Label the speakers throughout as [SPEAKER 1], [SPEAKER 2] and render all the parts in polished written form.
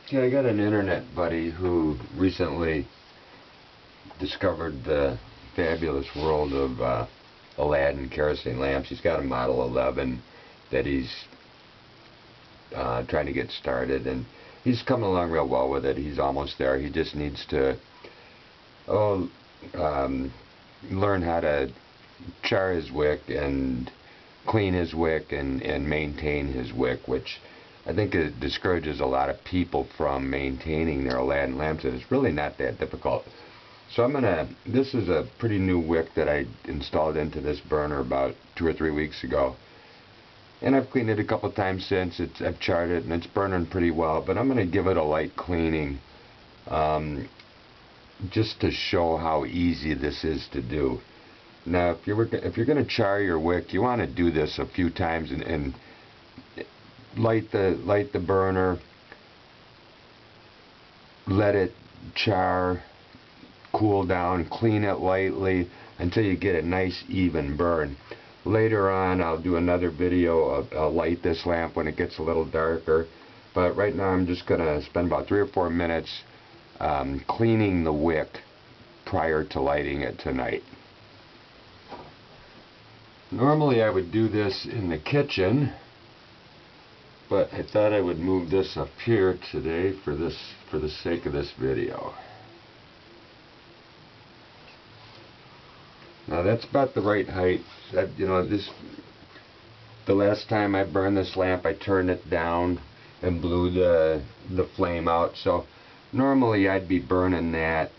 [SPEAKER 1] Yeah, I got an internet buddy who recently discovered the fabulous world of Aladdin kerosene lamps. He's got a Model 11 that he's trying to get started, and he's coming along real well with it. He's almost there. He just needs to learn how to char his wick and clean his wick and maintain his wick, which I think it discourages a lot of people from maintaining their Aladdin lamps, and it's really not that difficult. So this is a pretty new wick that I installed into this burner about 2 or 3 weeks ago. And I've cleaned it a couple times since. I've charred it and it's burning pretty well, but I'm going to give it a light cleaning just to show how easy this is to do. Now, if you're going to char your wick, you want to do this a few times and light the burner, let it char, cool down, clean it lightly until you get a nice even burn. Later on I'll do another video. I'll light this lamp when it gets a little darker, but right now I'm just going to spend about 3 or 4 minutes cleaning the wick prior to lighting it tonight. Normally I would do this in the kitchen, but I thought I would move this up here today for the sake of this video. Now that's about the right height. The last time I burned this lamp, I turned it down and blew the flame out. So normally I'd be burning that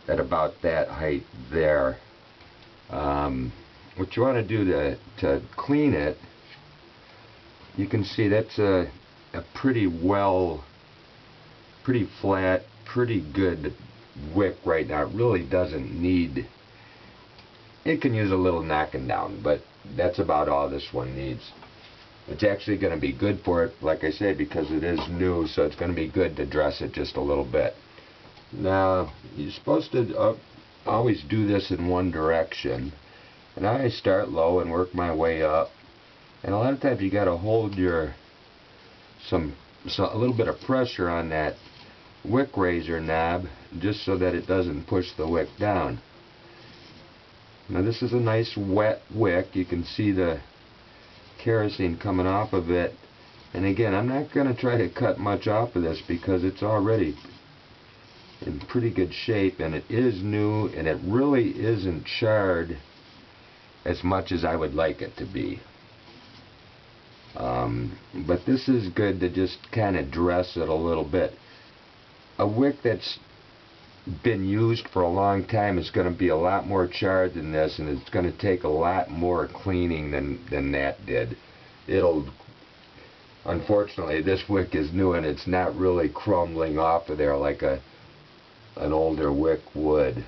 [SPEAKER 1] at about that height there. What you want to do to clean it, you can see that's a pretty flat, pretty good wick right now. It really doesn't need, it can use a little knocking down, but that's about all this one needs. It's actually going to be good for it, like I said, because it is new, so it's going to be good to dress it just a little bit. Now, you're supposed to always do this in one direction, and I start low and work my way up. And a lot of times you got to hold a little bit of pressure on that wick raiser knob just so that it doesn't push the wick down. Now this is a nice wet wick. You can see the kerosene coming off of it. And again, I'm not going to try to cut much off of this because it's already in pretty good shape, and it is new, and it really isn't charred as much as I would like it to be. But this is good to just kind of dress it a little bit. A wick that's been used for a long time is going to be a lot more charred than this, and it's going to take a lot more cleaning than that did. Unfortunately, this wick is new and it's not really crumbling off of there like an older wick would.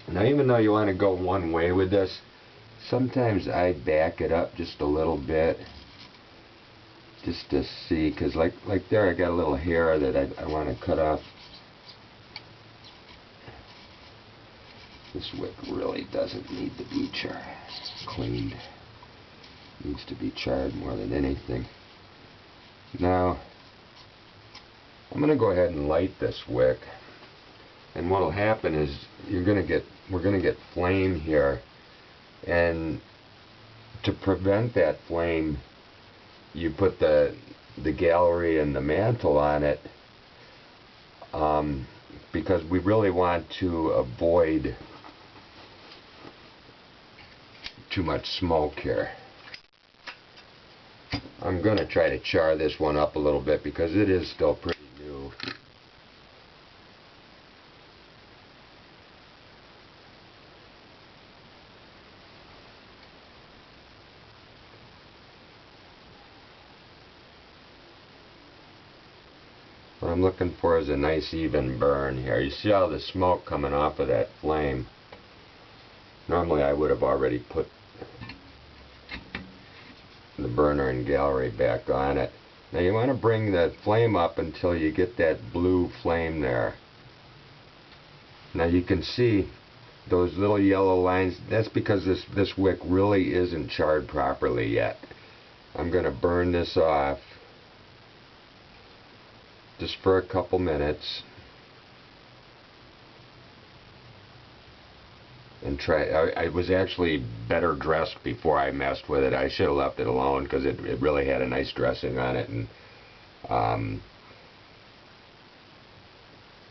[SPEAKER 1] Now, even though you want to go one way with this, sometimes I back it up just a little bit just to see, because like there I got a little hair that I want to cut off. This wick really doesn't need to be cleaned. It needs to be charred more than anything. Now, I'm going to go ahead and light this wick. And what will happen is we're going to get flame here, and to prevent that flame, you put the gallery and the mantle on it, because we really want to avoid too much smoke here. I'm going to try to char this one up a little bit because it is still pretty new. What I'm looking for is a nice even burn here. You see all the smoke coming off of that flame. Normally I would have already put the burner and gallery back on it. Now you want to bring the flame up until you get that blue flame there. Now you can see those little yellow lines, that's because this wick really isn't charred properly yet. I'm going to burn this off just for a couple minutes and try. I was actually better dressed before I messed with it. I should have left it alone because it really had a nice dressing on it, and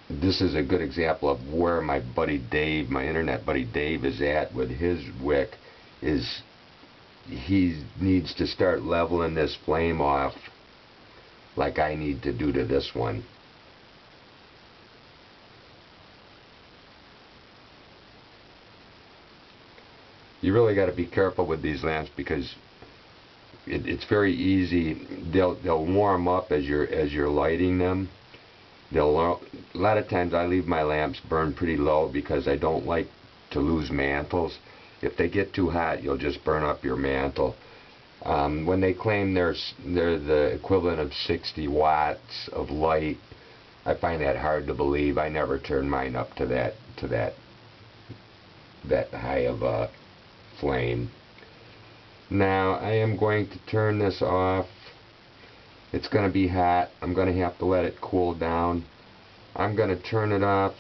[SPEAKER 1] this is a good example of where my buddy Dave, my internet buddy Dave, is at with his wick. Is he needs to start leveling this flame off like I need to do to this one. You really got to be careful with these lamps because it's very easy. They'll warm up as you're lighting them. A lot of times I leave my lamps burned pretty low because I don't like to lose mantles. If they get too hot, you'll just burn up your mantle. When they claim they're the equivalent of 60 watts of light, I find that hard to believe. I never turn mine up to that high of a flame. Now I am going to turn this off. It's going to be hot. I'm going to have to let it cool down. I'm going to turn it off,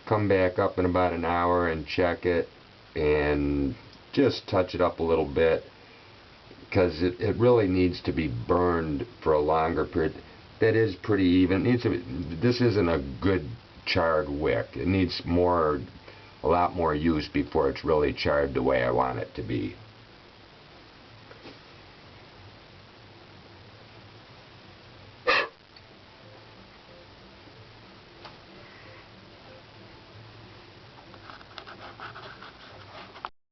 [SPEAKER 1] come back up in about an hour and check it and just touch it up a little bit because it really needs to be burned for a longer period. That is pretty even. This isn't a good charred wick. It needs a lot more use before it's really charred the way I want it to be.